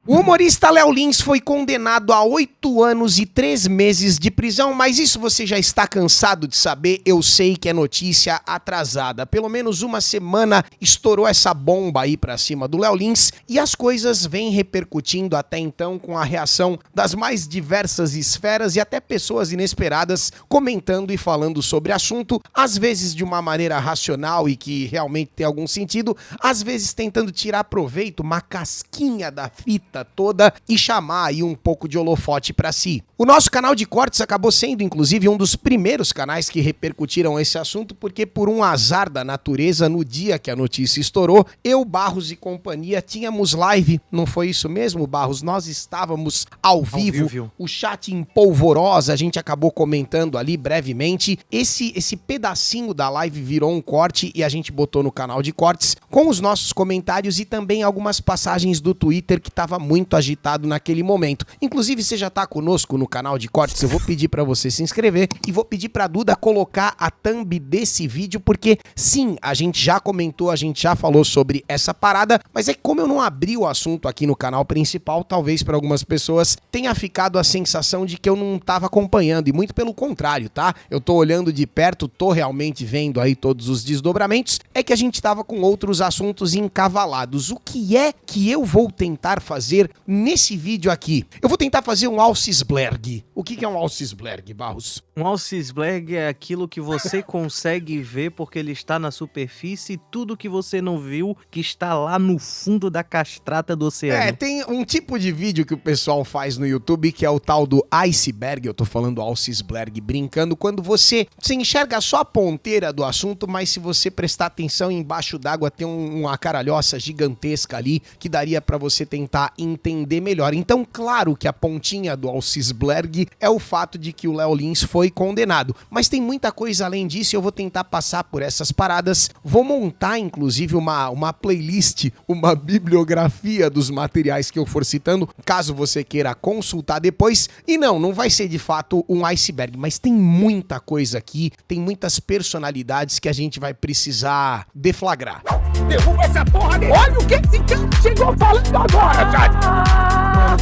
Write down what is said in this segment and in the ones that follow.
O humorista Léo Lins foi condenado a 8 anos e 3 meses de prisão, mas isso você já está cansado de saber, eu sei que é notícia atrasada. Pelo menos uma semana estourou essa bomba aí pra cima do Léo Lins e as coisas vêm repercutindo até então com a reação das mais diversas esferas e até pessoas inesperadas comentando e falando sobre o assunto, às vezes de uma maneira racional e que realmente tem algum sentido, às vezes tentando tirar proveito, uma casquinha da fita toda e chamar aí um pouco de holofote pra si. O nosso canal de cortes acabou sendo, inclusive, um dos primeiros canais que repercutiram esse assunto, porque por um azar da natureza, no dia que a notícia estourou, eu, Barros e companhia tínhamos live, não foi isso mesmo, Barros? Nós estávamos ao vivo, o chat em polvorosa, a gente acabou comentando ali brevemente, esse pedacinho da live virou um corte e a gente botou no canal de cortes com os nossos comentários e também algumas passagens do Twitter que estava muito agitado naquele momento. Inclusive, você já tá conosco no canal de cortes, eu vou pedir pra você se inscrever e vou pedir pra Duda colocar a thumb desse vídeo, porque sim, a gente já comentou, a gente já falou sobre essa parada, mas é que como eu não abri o assunto aqui no canal principal, talvez pra algumas pessoas tenha ficado a sensação de que eu não tava acompanhando, e muito pelo contrário, tá? Eu tô olhando de perto, tô realmente vendo aí todos os desdobramentos, é que a gente tava com outros assuntos encavalados. O que é que eu vou tentar fazer nesse vídeo aqui? Eu vou tentar fazer um Alcisblerg. O que é um Alcisblerg, Barros? Um Alcisblerg é aquilo que você consegue ver porque ele está na superfície e tudo que você não viu que está lá no fundo da castrata do oceano. É, tem um tipo de vídeo que o pessoal faz no YouTube que é o tal do iceberg, eu tô falando Alcisblerg brincando, quando você enxerga só a ponteira do assunto, mas se você prestar atenção embaixo d'água tem uma caralhoça gigantesca ali que daria pra você tentar entender melhor. Então, claro que a pontinha do Alcisblerg é o fato de que o Léo Lins foi condenado. Mas tem muita coisa além disso e eu vou tentar passar por essas paradas. Vou montar, inclusive, uma playlist, uma bibliografia dos materiais que eu for citando, caso você queira consultar depois. E não vai ser de fato um iceberg, mas tem muita coisa aqui, tem muitas personalidades que a gente vai precisar deflagrar. Derruba essa porra dele! Olha o que esse cara chegou falando agora, cara!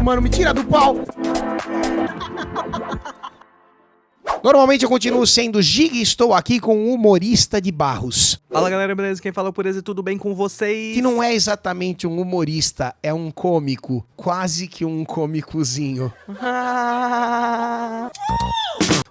Mano, me tira do pau! Normalmente eu continuo sendo Giga e estou aqui com o humorista de Barros. Fala galera, beleza? Quem fala por esse, tudo bem com vocês? Que não é exatamente um humorista, é um cômico, quase que um cômicozinho.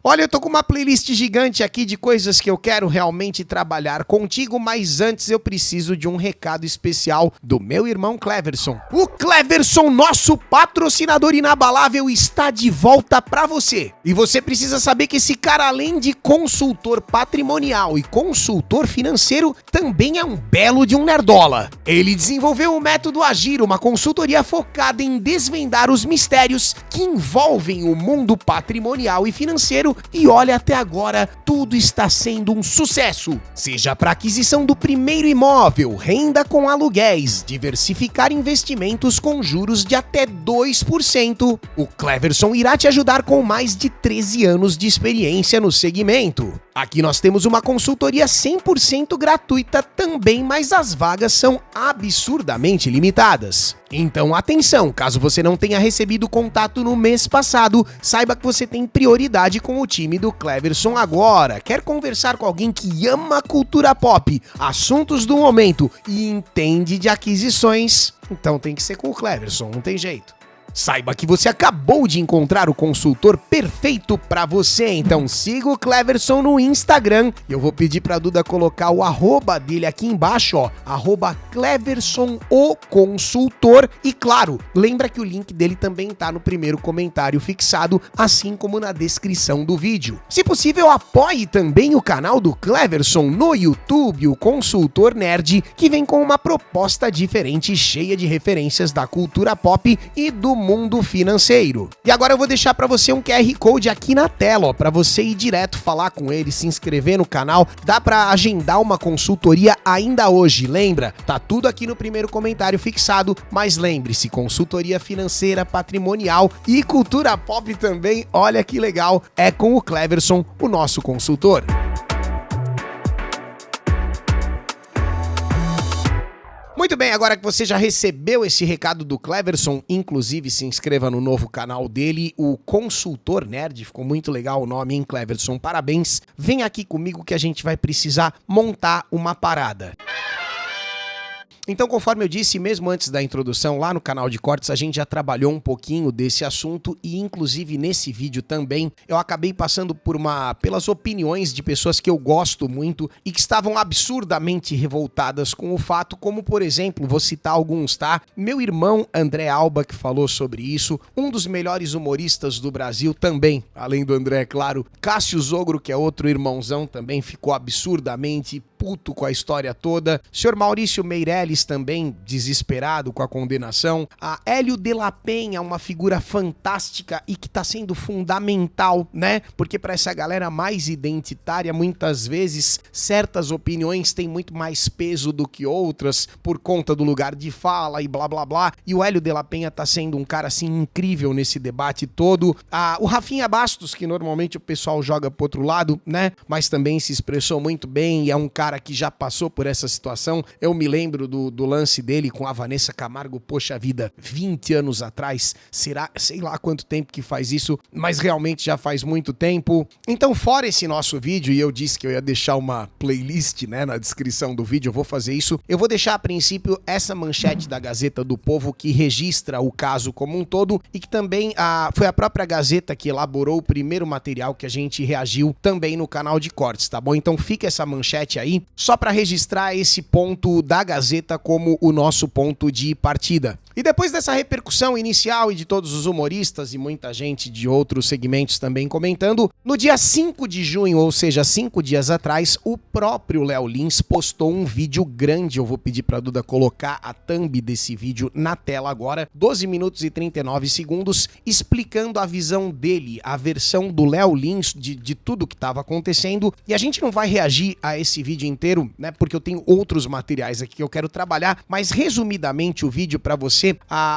Olha, eu tô com uma playlist gigante aqui de coisas que eu quero realmente trabalhar contigo, mas antes eu preciso de um recado especial do meu irmão Cleverson. O Cleverson, nosso patrocinador inabalável, está de volta pra você. E você precisa saber que esse cara, além de consultor patrimonial e consultor financeiro, também é um belo de um nerdola. Ele desenvolveu o método Agir, uma consultoria focada em desvendar os mistérios que envolvem o mundo patrimonial e financeiro. E olha, até agora tudo está sendo um sucesso. Seja para aquisição do primeiro imóvel, renda com aluguéis, diversificar investimentos com juros de até 2%. O Cleverson irá te ajudar com mais de 13 anos de experiência no segmento. Aqui nós temos uma consultoria 100% gratuita também, mas as vagas são absurdamente limitadas. Então atenção, caso você não tenha recebido contato no mês passado, saiba que você tem prioridade com o time do Cleverson agora. Quer conversar com alguém que ama a cultura pop, assuntos do momento e entende de aquisições? Então tem que ser com o Cleverson, não tem jeito. Saiba que você acabou de encontrar o consultor perfeito pra você, então siga o Cleverson no Instagram. Eu vou pedir pra Duda colocar o arroba dele aqui embaixo, ó, @Cleverson o consultor. E claro, lembra que o link dele também tá no primeiro comentário fixado, assim como na descrição do vídeo. Se possível, apoie também o canal do Cleverson no YouTube, o Consultor Nerd, que vem com uma proposta diferente, cheia de referências da cultura pop e do mundo financeiro. E agora eu vou deixar para você um QR Code aqui na tela, ó, para você ir direto falar com ele, se inscrever no canal. Dá para agendar uma consultoria ainda hoje, lembra? Tá tudo aqui no primeiro comentário fixado, mas lembre-se, consultoria financeira, patrimonial e cultura pop também, olha que legal, é com o Cleverson, o nosso consultor. Muito bem, Bem, agora que você já recebeu esse recado do Cleverson, inclusive se inscreva no novo canal dele, o Consultor Nerd, ficou muito legal o nome, hein, Cleverson? Parabéns. Vem aqui comigo que a gente vai precisar montar uma parada. Então, conforme eu disse, mesmo antes da introdução, lá no canal de cortes, a gente já trabalhou um pouquinho desse assunto e, inclusive, nesse vídeo também, eu acabei passando pelas opiniões de pessoas que eu gosto muito e que estavam absurdamente revoltadas com o fato, como, por exemplo, vou citar alguns, tá? Meu irmão André Alba, que falou sobre isso, um dos melhores humoristas do Brasil também, além do André, é claro, Cássio Zogro, que é outro irmãozão, também ficou absurdamente puto com a história toda. O senhor Maurício Meirelles também desesperado com a condenação. A Hélio de la Penha, uma figura fantástica e que tá sendo fundamental, né? Porque para essa galera mais identitária, muitas vezes, certas opiniões têm muito mais peso do que outras por conta do lugar de fala e blá blá blá. E o Hélio de la Penha tá sendo um cara assim incrível nesse debate todo. O Rafinha Bastos, que normalmente o pessoal joga pro outro lado, né? Mas também se expressou muito bem e é um cara que já passou por essa situação. Eu me lembro do lance dele com a Vanessa Camargo, poxa vida, 20 anos atrás, será, sei lá quanto tempo que faz isso, mas realmente já faz muito tempo. Então, fora esse nosso vídeo, e eu disse que eu ia deixar uma playlist, né, na descrição do vídeo, eu vou fazer isso, eu vou deixar a princípio essa manchete da Gazeta do Povo que registra o caso como um todo e que também foi a própria Gazeta que elaborou o primeiro material que a gente reagiu também no canal de cortes, tá bom? Então fica essa manchete aí, só para registrar esse ponto da Gazeta como o nosso ponto de partida. E depois dessa repercussão inicial e de todos os humoristas e muita gente de outros segmentos também comentando, no dia 5 de junho, ou seja, 5 dias atrás, o próprio Léo Lins postou um vídeo grande. Eu vou pedir pra Duda colocar a thumb desse vídeo na tela agora, 12 minutos e 39 segundos, explicando a visão dele, a versão do Léo Lins de tudo que estava acontecendo. E a gente não vai reagir a esse vídeo inteiro, né, porque eu tenho outros materiais aqui que eu quero trabalhar, mas resumidamente o vídeo pra você,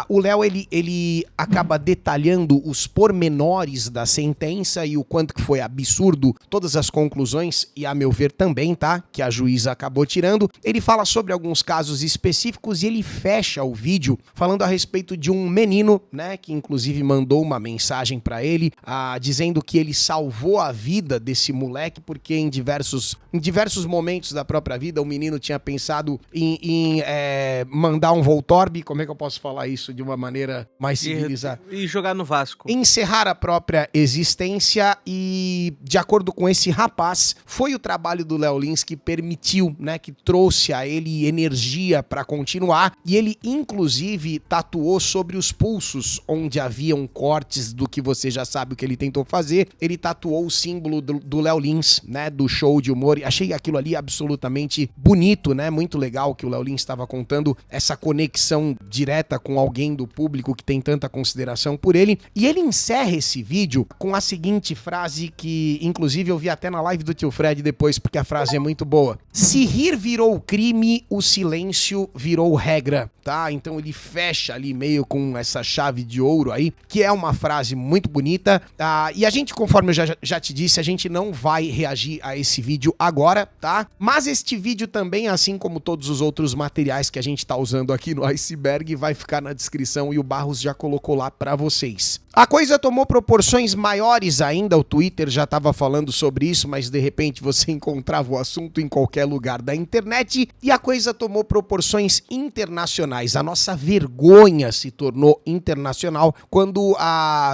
o Léo ele acaba detalhando os pormenores da sentença e o quanto que foi absurdo todas as conclusões, e a meu ver também, tá, que a juíza acabou tirando. Ele fala sobre alguns casos específicos e ele fecha o vídeo falando a respeito de um menino, né, que inclusive mandou uma mensagem pra ele, dizendo que ele salvou a vida desse moleque porque em diversos momentos da própria vida o menino tinha pensado em mandar um Voltorb, como é que eu posso falar isso de uma maneira mais civilizada? E jogar no Vasco. Encerrar a própria existência e, de acordo com esse rapaz, foi o trabalho do Léo Lins que permitiu, né, que trouxe a ele energia para continuar, e ele inclusive tatuou sobre os pulsos, onde haviam cortes do que você já sabe o que ele tentou fazer, ele tatuou o símbolo do Léo Lins, né, do show de humor. Achei aquilo ali absolutamente bonito, né, muito legal que o Léo Lins estava contando essa conexão direta com alguém do público que tem tanta consideração por ele, e ele encerra esse vídeo com a seguinte frase que, inclusive, eu vi até na live do Tio Fred depois, porque a frase é muito boa. Se rir virou crime, o silêncio virou regra, tá? Então ele fecha ali meio com essa chave de ouro aí, que é uma frase muito bonita, e a gente, conforme eu já te disse, a gente não vai reagir a esse vídeo agora, tá? Mas este vídeo também, assim como todos os outros materiais que a gente tá usando aqui no Iceberg, vai ficar na descrição e o Barros já colocou lá pra vocês. A coisa tomou proporções maiores ainda, o Twitter já estava falando sobre isso, mas de repente você encontrava o assunto em qualquer lugar da internet, e a coisa tomou proporções internacionais. A nossa vergonha se tornou internacional quando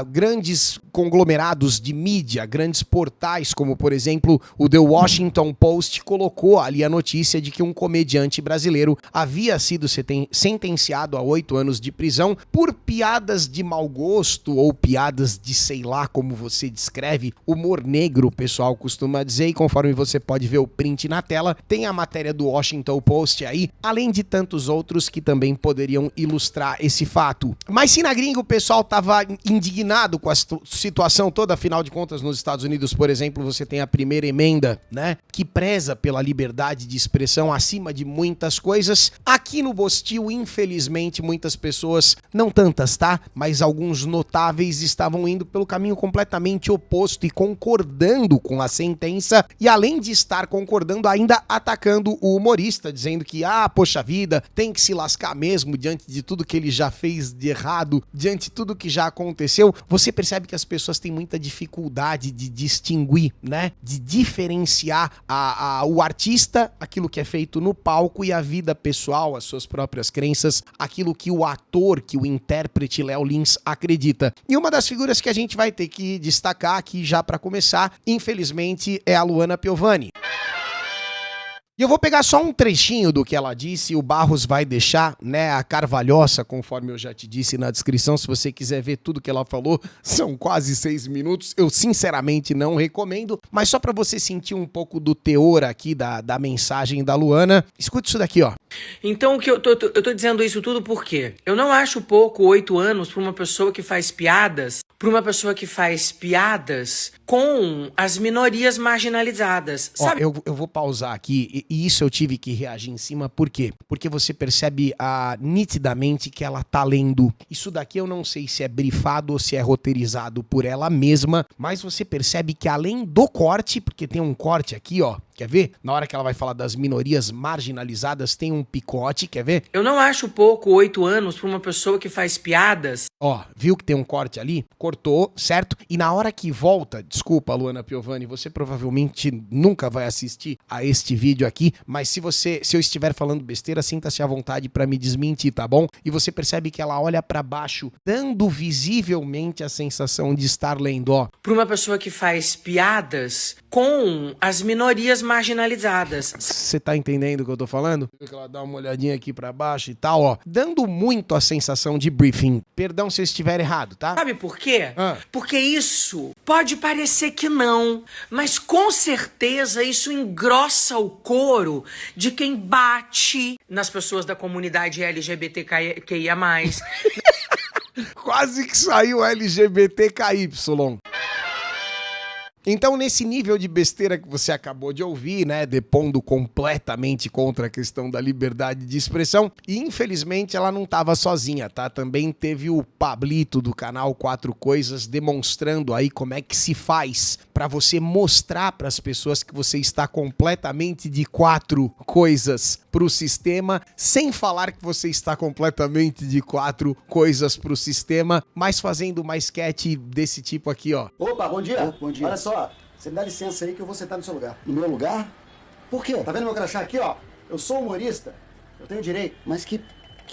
grandes conglomerados de mídia, grandes portais, como por exemplo o The Washington Post, colocou ali a notícia de que um comediante brasileiro havia sido sentenciado a 8 anos de prisão por piadas de mau gosto ou piadas de sei lá como você descreve, humor negro, o pessoal costuma dizer, e conforme você pode ver o print na tela, tem a matéria do Washington Post aí, além de tantos outros que também poderiam ilustrar esse fato. Mas se na gringa o pessoal tava indignado com a situação toda, afinal de contas nos Estados Unidos, por exemplo, você tem a primeira emenda, né, que preza pela liberdade de expressão acima de muitas coisas. Aqui no Bostil, infelizmente, muita muitas pessoas, não tantas, tá? Mas alguns notáveis estavam indo pelo caminho completamente oposto e concordando com a sentença, e além de estar concordando, ainda atacando o humorista, dizendo que, poxa vida, tem que se lascar mesmo diante de tudo que ele já fez de errado, diante de tudo que já aconteceu. Você percebe que as pessoas têm muita dificuldade de distinguir, né? De diferenciar o artista, aquilo que é feito no palco, e a vida pessoal, as suas próprias crenças, aquilo que o ator, que o intérprete Léo Lins acredita. E uma das figuras que a gente vai ter que destacar aqui já pra começar, infelizmente, é a Luana Piovani. E eu vou pegar só um trechinho do que ela disse, o Barros vai deixar, né, a Carvalhosa, conforme eu já te disse na descrição, se você quiser ver tudo que ela falou, são quase 6 minutos, eu sinceramente não recomendo, mas só pra você sentir um pouco do teor aqui da mensagem da Luana, escute isso daqui, ó. Então, eu tô dizendo isso tudo porque eu não acho pouco 8 anos pra uma pessoa que faz piadas, com as minorias marginalizadas, sabe? Ó, eu vou pausar aqui, e isso eu tive que reagir em cima, por quê? Porque você percebe nitidamente que ela tá lendo. Isso daqui eu não sei se é brifado ou se é roteirizado por ela mesma, mas você percebe que além do corte, porque tem um corte aqui, ó, quer ver? Na hora que ela vai falar das minorias marginalizadas, tem um picote, quer ver? Eu não acho pouco 8 anos pra uma pessoa que faz piadas. Ó, viu que tem um corte ali? Cortou, certo? E na hora que volta, desculpa, Luana Piovani, você provavelmente nunca vai assistir a este vídeo aqui, mas se eu estiver falando besteira, sinta-se à vontade pra me desmentir, tá bom? E você percebe que ela olha pra baixo, dando visivelmente a sensação de estar lendo, ó. Pra uma pessoa que faz piadas com as minorias marginalizadas. Você tá entendendo o que eu tô falando? Ela dá uma olhadinha aqui pra baixo e tal, ó. Dando muito a sensação de briefing. Perdão se eu estiver errado, tá? Sabe por quê? Porque isso pode parecer que não, mas com certeza isso engrossa o couro de quem bate nas pessoas da comunidade LGBTQIA+. Quase que saiu LGBTKY. Então, nesse nível de besteira que você acabou de ouvir, né, depondo completamente contra a questão da liberdade de expressão, e infelizmente ela não estava sozinha, tá? Também teve o Pablito do canal 4 Coisas demonstrando aí como é que se faz para você mostrar para as pessoas que você está completamente de 4 coisas pro sistema, sem falar que você está completamente de 4 coisas pro sistema, mas fazendo uma sketch desse tipo aqui, ó. Opa, bom dia. Bom dia. Olha só, você me dá licença aí que eu vou sentar no seu lugar. No meu lugar? Por quê? Tá vendo meu crachá aqui, ó? Eu sou humorista, eu tenho direito. Mas que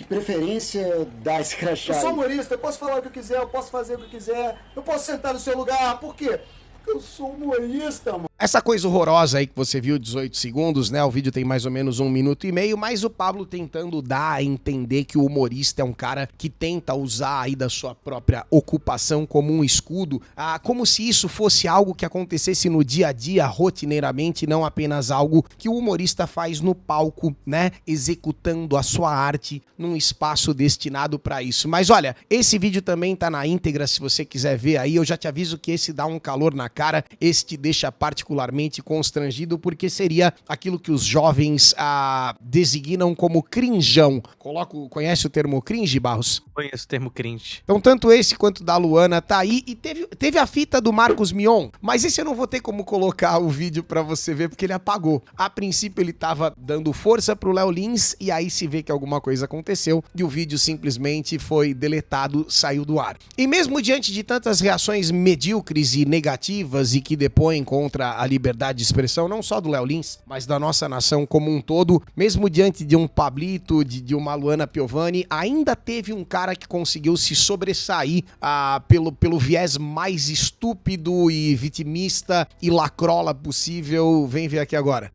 preferência dá esse crachá? Eu sou aí? humorista, eu posso falar o que eu quiser, eu posso fazer o que eu quiser, eu posso sentar no seu lugar. Por quê? Porque eu sou humorista, mano. Essa coisa horrorosa aí que você viu, 18 segundos, né? O vídeo tem mais ou menos 1 minuto e meio, mas o Pablo tentando dar a entender que o humorista é um cara que tenta usar aí da sua própria ocupação como um escudo, como se isso fosse algo que acontecesse no dia a dia, rotineiramente, não apenas algo que o humorista faz no palco, né? Executando a sua arte num espaço destinado pra isso. Mas olha, esse vídeo também tá na íntegra, se você quiser ver aí, eu já te aviso que esse dá um calor na cara, esse te deixa particularmente constrangido, porque seria aquilo que os jovens designam como crinjão. Conhece o termo cringe, Barros? Conheço o termo cringe. Então tanto esse quanto da Luana tá aí, e teve a fita do Marcos Mion, mas esse eu não vou ter como colocar o vídeo pra você ver, porque ele apagou. A princípio ele tava dando força pro Léo Lins, e aí se vê que alguma coisa aconteceu, e o vídeo simplesmente foi deletado, saiu do ar. E mesmo diante de tantas reações medíocres e negativas e que depõem contra a liberdade de expressão, não só do Léo Lins, mas da nossa nação como um todo, mesmo diante de um Pablito, de uma Luana Piovani, ainda teve um cara que conseguiu se sobressair pelo viés mais estúpido e vitimista e lacrola possível. Vem ver aqui agora.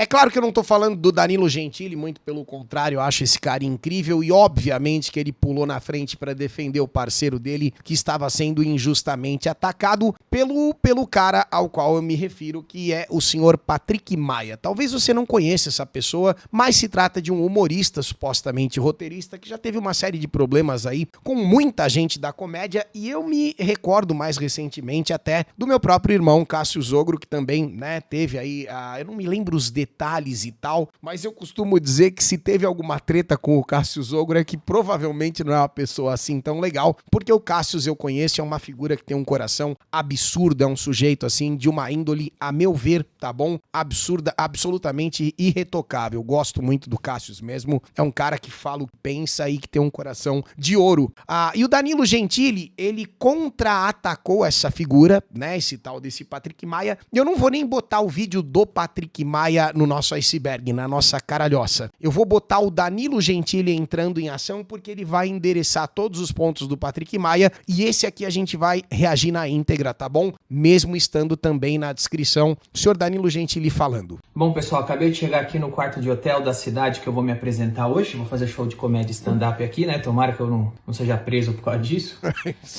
É claro que eu não tô falando do Danilo Gentili, muito pelo contrário, eu acho esse cara incrível e obviamente que ele pulou na frente para defender o parceiro dele que estava sendo injustamente atacado pelo cara ao qual eu me refiro, que é o senhor Patrick Maia. Talvez você não conheça essa pessoa, mas se trata de um humorista, supostamente roteirista, que já teve uma série de problemas aí com muita gente da comédia, e eu me recordo mais recentemente até do meu próprio irmão Cássio Zogro, que também, né, teve aí, eu não me lembro os detalhes detalhes e tal, mas eu costumo dizer que se teve alguma treta com o Cassius Ogro é que provavelmente não é uma pessoa assim tão legal, porque o Cassius eu conheço, é uma figura que tem um coração absurdo, é um sujeito assim de uma índole, a meu ver, tá bom? Absurda, absolutamente irretocável. Gosto muito do Cassius mesmo, é um cara que fala o que pensa e que tem um coração de ouro. E o Danilo Gentili, ele contra-atacou essa figura, né, esse tal desse Patrick Maia, e eu não vou nem botar o vídeo do Patrick Maia no nosso iceberg, na nossa caralhoça. Eu vou botar o Danilo Gentili entrando em ação porque ele vai endereçar todos os pontos do Patrick Maia e esse aqui a gente vai reagir na íntegra, tá bom? Mesmo estando também na descrição, o senhor Danilo Gentili falando. Bom, pessoal, acabei de chegar aqui no quarto de hotel da cidade que eu vou me apresentar hoje. Vou fazer show de comédia stand-up aqui, né? Tomara que eu não seja preso por causa disso.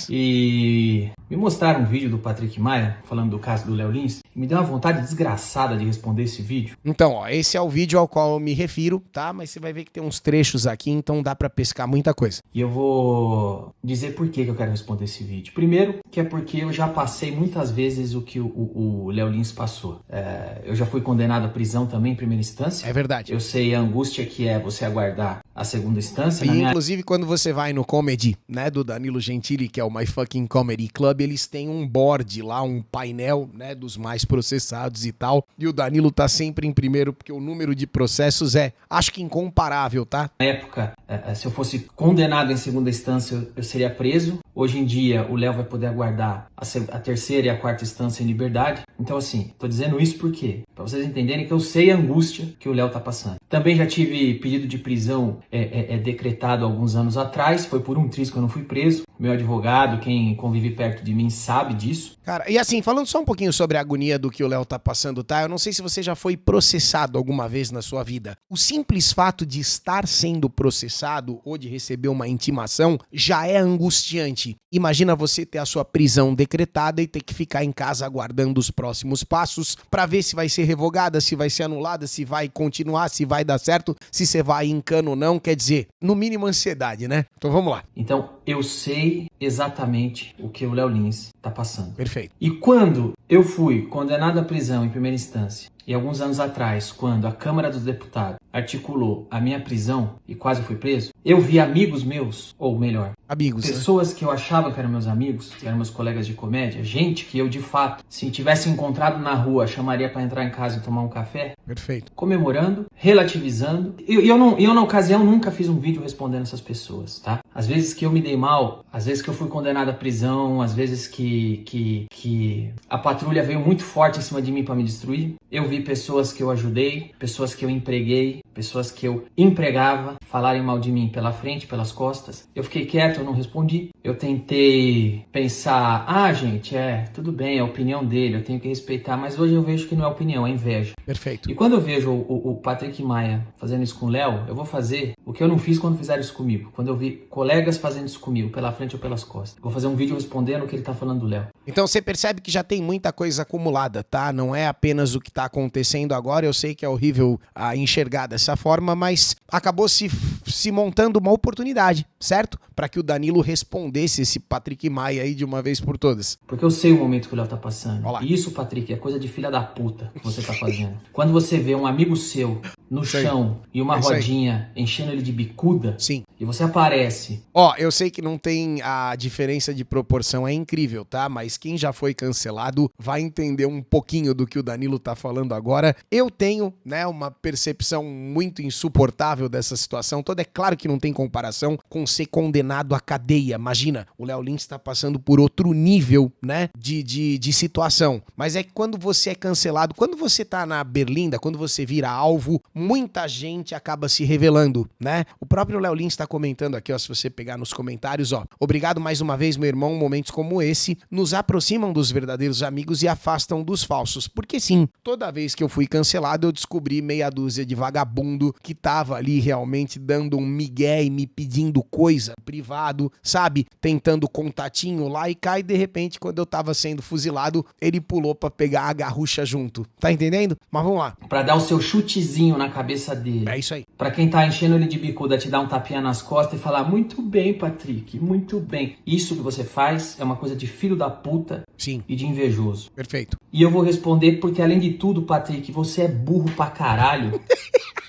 E me mostraram um vídeo do Patrick Maia, falando do caso do Léo Lins, e me deu uma vontade desgraçada de responder esse vídeo. Então, ó, esse é o vídeo ao qual eu me refiro, tá? Mas você vai ver que tem uns trechos aqui, então dá pra pescar muita coisa. E eu vou dizer por que eu quero responder esse vídeo. Primeiro, que é porque eu já passei muitas vezes o que o Léo Lins passou. Eu já fui condenado à prisão também em primeira instância. É verdade. Eu sei a angústia que é você aguardar a segunda instância. E inclusive quando você vai no comedy, né, do Danilo Gentili, que é o My Fucking Comedy Club, eles têm um board lá, um painel, né, dos mais processados e tal. E o Danilo tá sempre em primeiro porque o número de processos é, acho que incomparável, tá? Na época, se eu fosse condenado em segunda instância, eu seria preso. Hoje em dia, o Léo vai poder aguardar a terceira e a quarta instância em liberdade. Então, assim, tô dizendo isso por quê? Pra vocês entenderem que eu sei a angústia que o Léo tá passando. Também já tive pedido de prisão decretado alguns anos atrás. Foi por um triz que eu não fui preso. Meu advogado, quem convive perto de mim, sabe disso. Cara, e assim, falando só um pouquinho sobre a agonia do que o Léo tá passando, tá? Eu não sei se você já foi processado alguma vez na sua vida. O simples fato de estar sendo processado ou de receber uma intimação já é angustiante. Imagina você ter a sua prisão decretada e ter que ficar em casa aguardando os próximos passos pra ver se vai ser revogada, se vai ser anulada, se vai continuar, se vai dar certo, se você vai em cano ou não. Quer dizer, no mínimo ansiedade, né? Então vamos lá. Então, eu sei exatamente o que o Léo Lins tá passando. Perfeito. E quando eu fui condenado à prisão em primeira instância, e alguns anos atrás, quando a Câmara dos Deputados articulou a minha prisão e quase fui preso, eu vi amigos meus, ou melhor, amigos, pessoas que eu achava que eram meus amigos, que eram meus colegas de comédia, gente que eu de fato, se tivesse encontrado na rua, chamaria para entrar em casa e tomar um café. Perfeito. Comemorando, relativizando. Eu na ocasião nunca fiz um vídeo respondendo essas pessoas, tá? Às vezes que eu me dei mal, às vezes que eu fui condenado à prisão, às vezes que a patrulha veio muito forte em cima de mim para me destruir. Eu vi pessoas que eu ajudei, pessoas que eu empreguei, pessoas que eu empregava falarem mal de mim pela frente, pelas costas. Eu fiquei quieto, eu não respondi. Eu tentei pensar, gente, tudo bem, é a opinião dele, eu tenho que respeitar, mas hoje eu vejo que não é opinião, é inveja. Perfeito. E quando eu vejo o Patrick Maia fazendo isso com o Léo, eu vou fazer o que eu não fiz quando fizeram isso comigo. Quando eu vi colegas fazendo isso comigo, pela frente ou pelas costas. Vou fazer um vídeo respondendo o que ele tá falando do Léo. Então você percebe que já tem muita coisa acumulada, tá? Não é apenas o que tá acontecendo agora. Eu sei que é horrível enxergar dessa forma, mas acabou se montando uma oportunidade, certo? Para que o Danilo respondesse esse Patrick Maia aí de uma vez por todas. Porque eu sei o momento que o Léo tá passando. Olá. E isso, Patrick, é coisa de filha da puta que você tá fazendo. Quando você vê um amigo seu no chão e uma rodinha enchendo ele de bicuda, sim, e você aparece. Eu sei que não tem a diferença de proporção, é incrível, tá? Mas quem já foi cancelado vai entender um pouquinho do que o Danilo tá falando agora. Eu tenho, né, uma percepção muito insuportável dessa situação toda. É claro que não tem comparação com ser condenado à cadeia. Imagina, o Léo Lins tá passando por outro nível, né, de situação. Mas é que quando você é cancelado, quando você tá na berlinda, quando você vira alvo, muita gente acaba se revelando, né? O próprio Léo Lins tá comentando aqui, se você pegar nos comentários, obrigado mais uma vez, meu irmão, momentos como esse nos aproximam dos verdadeiros amigos e afastam dos falsos, porque sim, toda vez que eu fui cancelado, eu descobri meia dúzia de vagabundo que tava ali realmente dando um migué e me pedindo coisa privado, sabe? Tentando contatinho lá e cai, de repente, quando eu tava sendo fuzilado, ele pulou pra pegar a garrucha junto, tá entendendo? Mas vamos lá. Pra dar o seu chutezinho na cabeça dele. É isso aí. Pra quem tá enchendo ele de bicuda, te dar um tapinha nas costas e falar, muito bem, Patrick, muito bem. Isso que você faz é uma coisa de filho da puta Sim. e de invejoso. Perfeito. E eu vou responder porque, além de tudo, Patrick, você é burro pra caralho.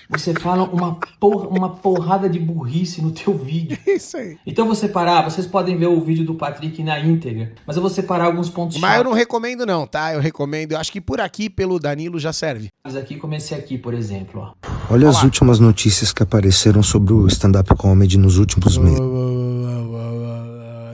Você fala uma porrada de burrice no teu vídeo. Isso aí. Então eu vou separar, vocês podem ver o vídeo do Patrick na íntegra, mas eu vou separar alguns pontos Mas eu chaves. não recomendo não, tá? Eu recomendo, eu acho que por aqui, pelo Danilo, já serve. Aqui, como esse aqui, por exemplo, ó. Olha as últimas notícias que apareceram sobre o stand-up comedy nos últimos meses.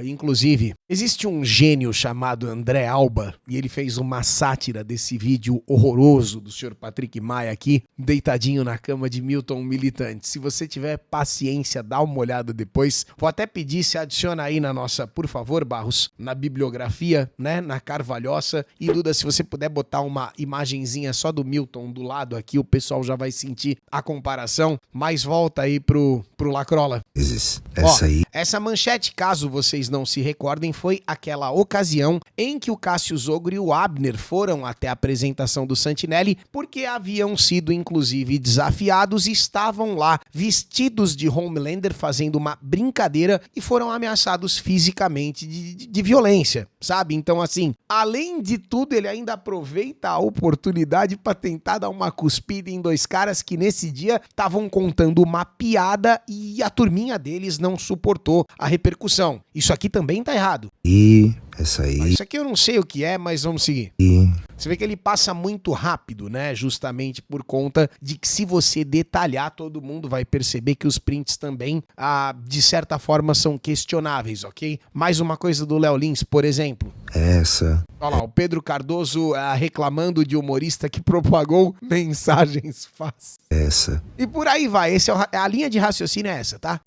Inclusive, existe um gênio chamado André Alba e ele fez uma sátira desse vídeo horroroso do senhor Patrick Maia aqui, deitadinho na cama de Milton Militante. Se você tiver paciência, dá uma olhada depois. Vou até pedir, se adiciona aí na nossa, por favor, Barros, na bibliografia, né, na Carvalhosa. E Duda, se você puder botar uma imagenzinha só do Milton do lado aqui, o pessoal já vai sentir a comparação. Mas volta aí pro Lacrola. Essa aí. Essa manchete, caso vocês não se recordem, foi aquela ocasião em que o Cássio Zogro e o Abner foram até a apresentação do Santinelli porque haviam sido, inclusive, desafiados e estavam lá vestidos de Homelander fazendo uma brincadeira e foram ameaçados fisicamente de violência, sabe? Então, assim, além de tudo, ele ainda aproveita a oportunidade para tentar dar uma cuspida em dois caras que nesse dia estavam contando uma piada e a turminha deles não suportou a repercussão. Isso aqui também tá errado. E essa aí. Isso aqui eu não sei o que é, mas vamos seguir. Você vê que ele passa muito rápido, né? Justamente por conta de que se você detalhar, todo mundo vai perceber que os prints também, de certa forma, são questionáveis, ok? Mais uma coisa do Léo Lins, por exemplo. Essa. Olha lá, o Pedro Cardoso reclamando de humorista que propagou mensagens fáceis. Essa. E por aí vai, a linha de raciocínio é essa, tá?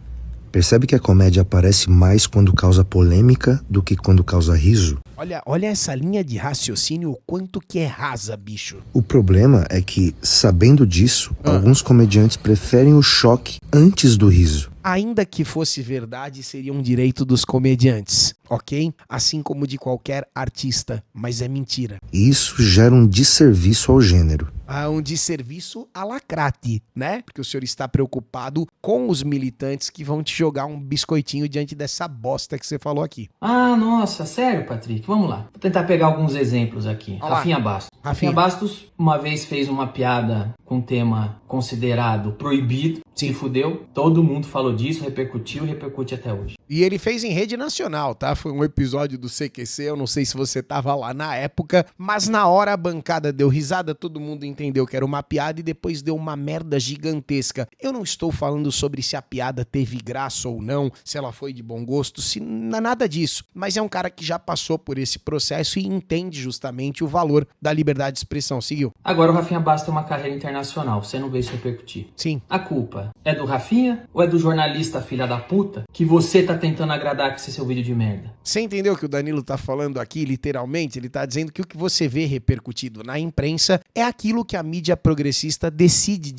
Percebe que a comédia aparece mais quando causa polêmica do que quando causa riso? Olha essa linha de raciocínio, o quanto que é rasa, bicho. O problema é que, sabendo disso, alguns comediantes preferem o choque antes do riso. Ainda que fosse verdade, seria um direito dos comediantes, ok? Assim como de qualquer artista, mas é mentira. E isso gera um desserviço ao gênero. Um desserviço à lacrate, né? Porque o senhor está preocupado com os militantes que vão te jogar um biscoitinho diante dessa bosta que você falou aqui. Ah, nossa, sério, Patrick? Vamos lá. Vou tentar pegar alguns exemplos aqui. Olá. Rafinha Bastos. Rafinha Bastos uma vez fez uma piada com um tema considerado proibido. Sim. Se fudeu. Todo mundo falou disso, repercutiu e repercute até hoje. E ele fez em rede nacional, tá? Foi um episódio do CQC, eu não sei se você tava lá na época, mas na hora a bancada deu risada, todo mundo entendeu que era uma piada e depois deu uma merda gigantesca. Eu não estou falando sobre se a piada teve graça ou não, se ela foi de bom gosto, se nada disso. Mas é um cara que já passou por esse processo e entende justamente o valor da liberdade de expressão. Seguiu? Agora o Rafinha Bastos tem uma carreira internacional, você não vê isso repercutir. Sim. A culpa é do Rafinha ou é do jornalista filha da puta que você tá tentando agradar com esse seu vídeo de merda? Você entendeu o que o Danilo tá falando aqui, literalmente? Ele tá dizendo que o que você vê repercutido na imprensa é aquilo que a mídia progressista decide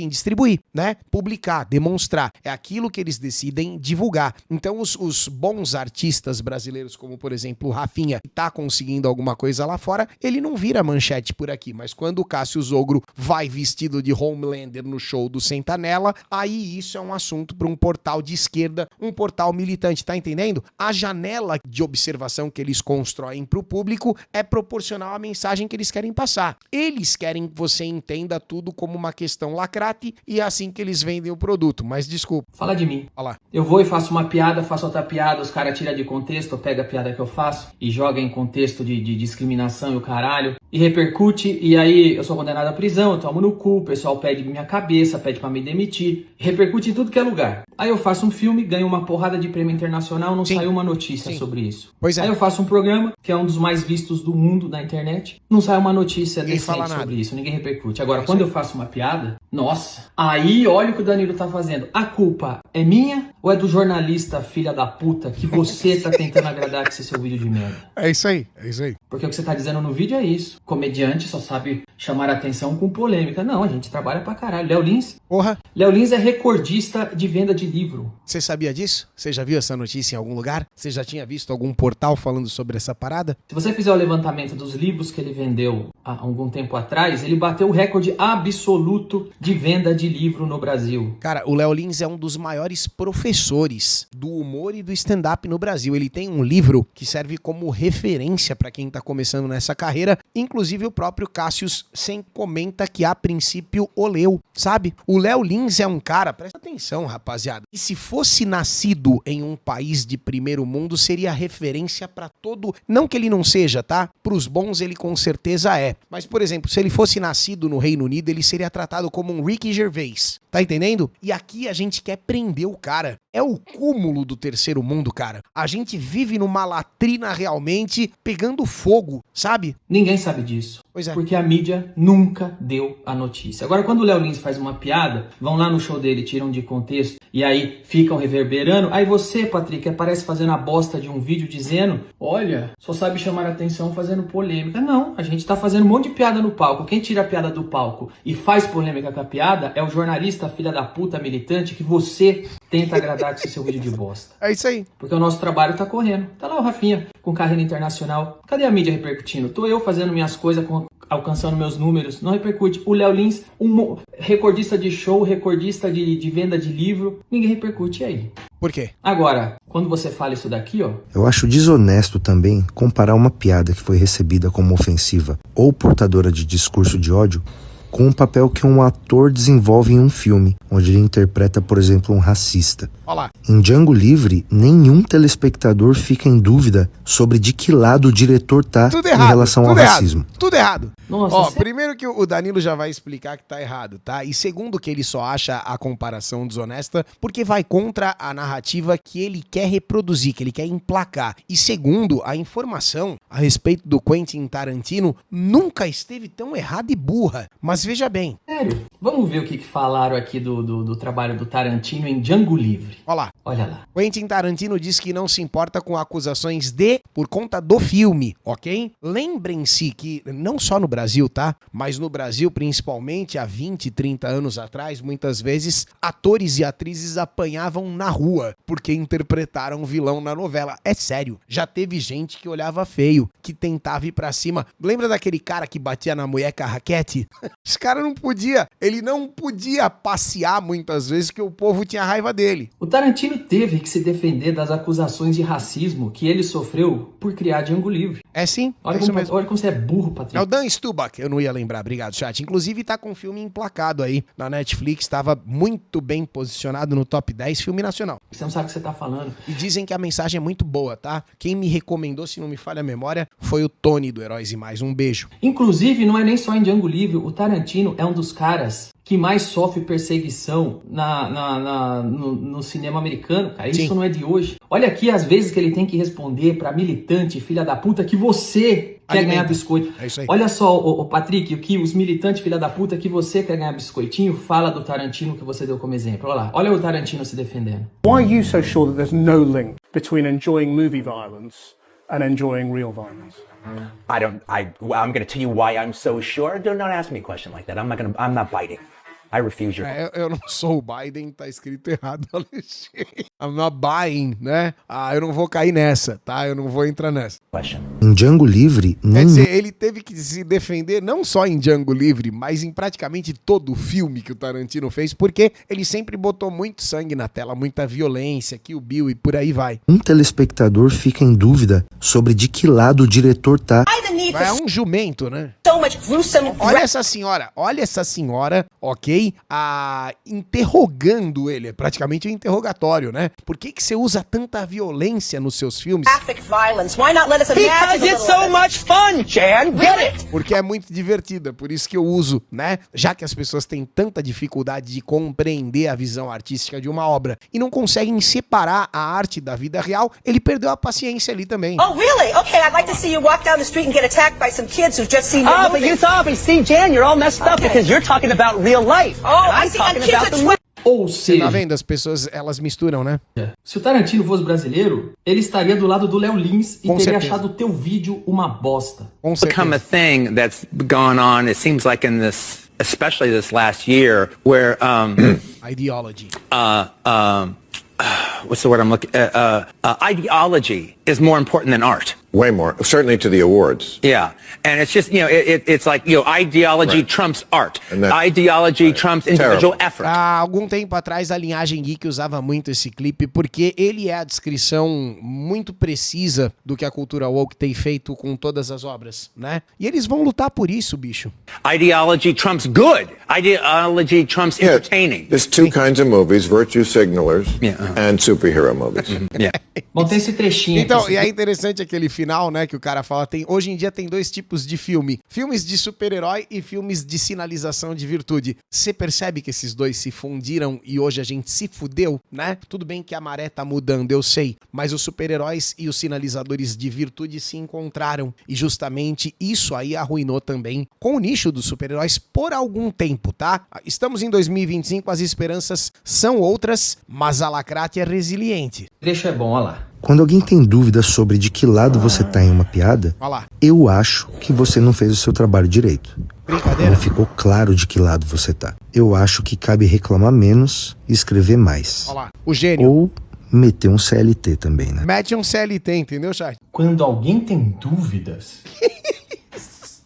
distribuir, né? Publicar, demonstrar. É aquilo que eles decidem divulgar. Então os bons artistas brasileiros, como por exemplo o Rafinha, que tá conseguindo alguma coisa lá fora, ele não vira manchete por aqui. Mas quando o Cássio Zogro vai vestido de Homelander no show do Sentanella, aí isso é um assunto para um portal de esquerda, um portal militante, tá entendendo? A janela de observação que eles constroem pro público é proporcional à mensagem que eles querem passar. Eles querem que você entenda tudo como uma questão lacrate e é assim que eles vendem o produto, mas desculpa. Fala de mim. Olha lá. Eu vou e faço uma piada, faço outra piada, os caras tiram de contexto, eu pego a piada que eu faço e joga em contexto de discriminação e o caralho, e repercute, e aí eu sou condenado à prisão, eu tomo no cu, o pessoal pede minha cabeça, pede pra me demitir, repercute em tudo que é lugar. Aí eu faço um filme, ganho uma porrada de prêmio internacional, não saiu uma notícia sobre isso. Pois é. Aí eu faço um programa, que é um dos mais vistos do mundo na internet, não sai uma notícia Ninguém decente fala nada sobre isso, ninguém repercute. Agora, quando eu faço uma piada, nossa, aí olha o que o Danilo tá fazendo. A culpa é minha ou é do jornalista filha da puta que você tá tentando agradar com esse seu vídeo de merda? É isso aí, é isso aí. Porque o que você tá dizendo no vídeo é isso. Comediante só sabe chamar a atenção com polêmica. Não, a gente trabalha pra caralho. Léo Lins? Porra. Léo Lins é recordista de venda de livro. Você sabia disso? Você já viu essa notícia em algum lugar? Você já tinha visto algum portal falando sobre essa parada? Se você fizer o levantamento dos livros que ele vendeu há algum tempo atrás, ele bateu o recorde absoluto de venda de livro no Brasil. Cara, o Léo Lins é um dos maiores professores do humor e do stand-up no Brasil. Ele tem um livro que serve como referência pra quem tá começando nessa carreira. Inclusive o próprio Cassius Sen comenta que a princípio o leu, sabe? O Léo Lins é um cara, presta atenção, rapaziada, que se fosse nascido em um país de primeiro mundo, seria referência pra todo... Não que ele não seja, tá? Pros bons ele com certeza é. Mas, por exemplo, se ele fosse nascido no Reino Unido, ele seria tratado como um Ricky Gervais. Tá entendendo? E aqui a gente quer prender o cara. É o cúmulo do terceiro mundo, cara. A gente vive numa latrina realmente pegando fogo, sabe? Ninguém sabe disso. Pois é. Porque a mídia nunca deu a notícia. Agora, quando o Léo Lins faz uma piada, vão lá no show dele, tiram de contexto e aí ficam reverberando. Aí você, Patrick, aparece fazendo a bosta de um vídeo dizendo: olha, só sabe chamar a atenção fazendo polêmica. Não, a gente tá fazendo um monte de piada no palco. Quem tira a piada do palco e faz polêmica com a piada é o jornalista filha da puta militante que você tenta agradar com esse seu vídeo de bosta. É isso aí. Porque o nosso trabalho tá correndo. Tá lá o Rafinha com carreira internacional. Cadê a mídia repercutindo? Tô eu fazendo minhas coisas, alcançando meus números. Não repercute. O Léo Lins, um recordista de show, recordista de venda de livro. Ninguém repercute. E aí? Por quê? Agora, quando você fala isso daqui, ó... Eu acho desonesto também comparar uma piada que foi recebida como ofensiva ou portadora de discurso de ódio com um papel que um ator desenvolve em um filme, onde ele interpreta, por exemplo, um racista. Olá. Em Django Livre, nenhum telespectador fica em dúvida sobre de que lado o diretor tá em relação ao racismo. Tudo errado. Nossa, Ó, primeiro que o Danilo já vai explicar que tá errado, tá? E segundo que ele só acha a comparação desonesta porque vai contra a narrativa que ele quer reproduzir, que ele quer emplacar. E segundo, a informação a respeito do Quentin Tarantino nunca esteve tão errada e burra. Mas veja bem. Sério? Vamos ver o que falaram aqui do trabalho do Tarantino em Django Livre. Olha lá. Olha lá. Quentin Tarantino diz que não se importa com acusações por conta do filme, ok? Lembrem-se que, não só no Brasil, tá? Mas no Brasil, principalmente, há 20, 30 anos atrás, muitas vezes, atores e atrizes apanhavam na rua porque interpretaram vilão na novela. É sério, já teve gente que olhava feio, que tentava ir pra cima. Lembra daquele cara que batia na mulher com a raquete? Esse cara não podia, ele não podia passear muitas vezes que o povo tinha raiva dele. O Tarantino teve que se defender das acusações de racismo que ele sofreu por criar Django Livre. É sim, olha, olha como você é burro, Patrick. É o Dan Stubach, eu não ia lembrar, obrigado, chat. Inclusive tá com um filme emplacado aí na Netflix, estava muito bem posicionado no top 10 filme nacional. Você não sabe o que você tá falando. E dizem que a mensagem é muito boa, tá? Quem me recomendou, se não me falha a memória, foi o Tony do Heróis e Mais. Um beijo. Inclusive, não é nem só em Django Livre, o Tarantino é um dos caras que mais sofre perseguição no cinema americano, cara. Isso não é de hoje. Olha aqui as vezes que ele tem que responder pra militante, filha da puta, que você quer ganhar biscoito. É isso aí. Olha só, o Patrick, o que os militantes, filha da puta, que você quer ganhar biscoitinho, fala do Tarantino que você deu como exemplo. Olha lá, olha o Tarantino se defendendo. Why are you so sure that there's no link between enjoying movie violence and enjoying real violence? I'm going to tell you why I'm so sure. Do not ask me a question like that. I'm not biting. I refuse your... Eu não sou o Biden, tá escrito errado, Alexandre. I'm not buying, né? Eu não vou cair nessa, tá? Eu não vou entrar nessa. Question. Em Django Livre... Quer dizer, ele teve que se defender não só em Django Livre, mas em praticamente todo o filme que o Tarantino fez, porque ele sempre botou muito sangue na tela, muita violência, Kill Bill e por aí vai. Um telespectador fica em dúvida sobre de que lado o diretor tá. É um jumento, né? Olha essa senhora, ok? Interrogando ele, é praticamente um interrogatório, né? Por que você usa tanta violência nos seus filmes? Because it's so much fun, Jan. Get it? Porque é muito divertida, por isso que eu uso, né? Já que as pessoas têm tanta dificuldade de compreender a visão artística de uma obra e não conseguem separar a arte da vida real, ele perdeu a paciência ali também. Oh, really? Okay, I'd like to see you walk down the street and get attacked by some kids who've just seen but you saw me. See, Jan, you're all messed up because you're talking about real life. Oh, I see. And kids are Ou Você seja, tá vendo? As pessoas, elas misturam, né? se o Tarantino fosse brasileiro, ele estaria do lado do Léo Lins e Com teria certeza. achado o teu vídeo uma bosta. Com Become a certeza. thing that's gone on, it seems like in this, especially this last year, where, Ideology. what's the word I'm looking, ideology is more important than art. Way more, certainly to the awards. Yeah, and it's just, it's like, ideology Right. trumps art. And that- Ideology trumps individual Terrible. effort. Há algum tempo atrás, a Linhagem Geek usava muito esse clipe porque ele é a descrição muito precisa do que a cultura woke tem feito com todas as obras, né? E eles vão lutar por isso, bicho. Ideology trumps good. Ideology trumps Yeah, entertaining. there's two kinds of movies, virtue signalers Yeah, and superhero movies. Yeah. Bom, tem esse trechinho Então, aqui. e é interessante aquele final, né, que o cara fala, hoje em dia tem dois tipos de filme, filmes de super-herói e filmes de sinalização de virtude. Você percebe que esses dois se fundiram e hoje a gente se fudeu, né? Tudo bem que a maré tá mudando, eu sei, mas os super-heróis e os sinalizadores de virtude se encontraram e justamente isso aí arruinou também com o nicho dos super-heróis por algum tempo, tá? Estamos em 2025, as esperanças são outras, mas a lacrate é resiliente. Trecho é bom, olha lá. Quando alguém tem dúvidas sobre de que lado você tá em uma piada, Olha lá, eu acho que você não fez o seu trabalho direito. brincadeira. Não ficou claro de que lado você tá. Eu acho que cabe reclamar menos e escrever mais. Olha lá, o gênio. Ou meter um CLT também, né? Mete um CLT, entendeu, chat? Quando alguém tem dúvidas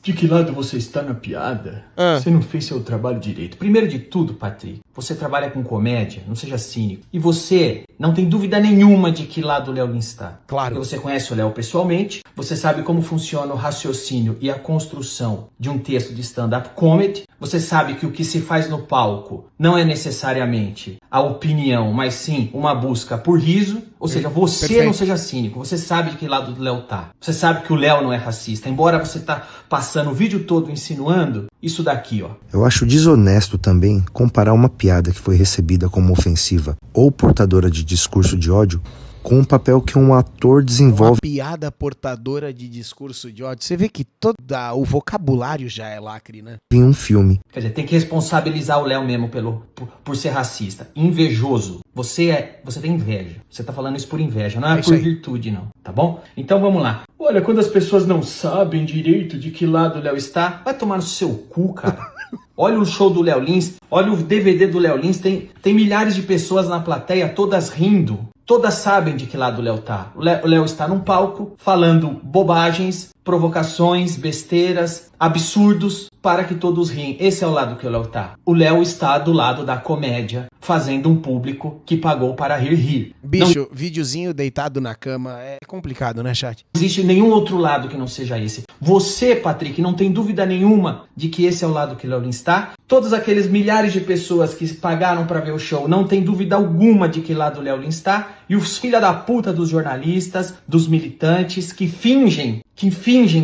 de que lado você está na piada, você não fez seu trabalho direito. Primeiro de tudo, Patrick, você trabalha com comédia, não seja cínico. E você não tem dúvida nenhuma de que lado o Léo Lins está. Claro. Porque você conhece o Léo pessoalmente, você sabe como funciona o raciocínio e a construção de um texto de stand-up comedy, você sabe que o que se faz no palco não é necessariamente a opinião, mas sim uma busca por riso. Ou seja, você Perfeito. não seja cínico, você sabe de que lado do Léo tá. Você sabe que o Léo não é racista, embora você tá passando o vídeo todo insinuando isso daqui, ó. Eu acho desonesto também comparar uma piada que foi recebida como ofensiva ou portadora de discurso de ódio com um papel que um ator desenvolve Uma piada portadora de discurso de ódio. Você vê que todo o vocabulário já é lacre, né? em um filme. Quer dizer, tem que responsabilizar o Léo mesmo por ser racista. Invejoso. Você tem inveja. Você tá falando isso por inveja, não é isso por aí. virtude, não. Tá bom? Então vamos lá. Olha, quando as pessoas não sabem direito de que lado o Léo está, vai tomar no seu cu, cara. Olha o show do Léo Lins, olha o DVD do Léo Lins, tem milhares de pessoas na plateia, todas rindo. Todas sabem de que lado o Léo tá. O Léo está num palco falando bobagens, provocações, besteiras, absurdos para que todos riem. Esse é o lado que o Léo tá. O Léo está do lado da comédia, fazendo um público que pagou para rir. Bicho, videozinho deitado na cama é complicado, né, chat? Não existe nenhum outro lado que não seja esse. Você, Patrick, não tem dúvida nenhuma de que esse é o lado que o Léo Lins está. Todos aqueles milhares de pessoas que pagaram para ver o show não tem dúvida alguma de que lado o Léo Lins está. E os filha da puta dos jornalistas, dos militantes que fingem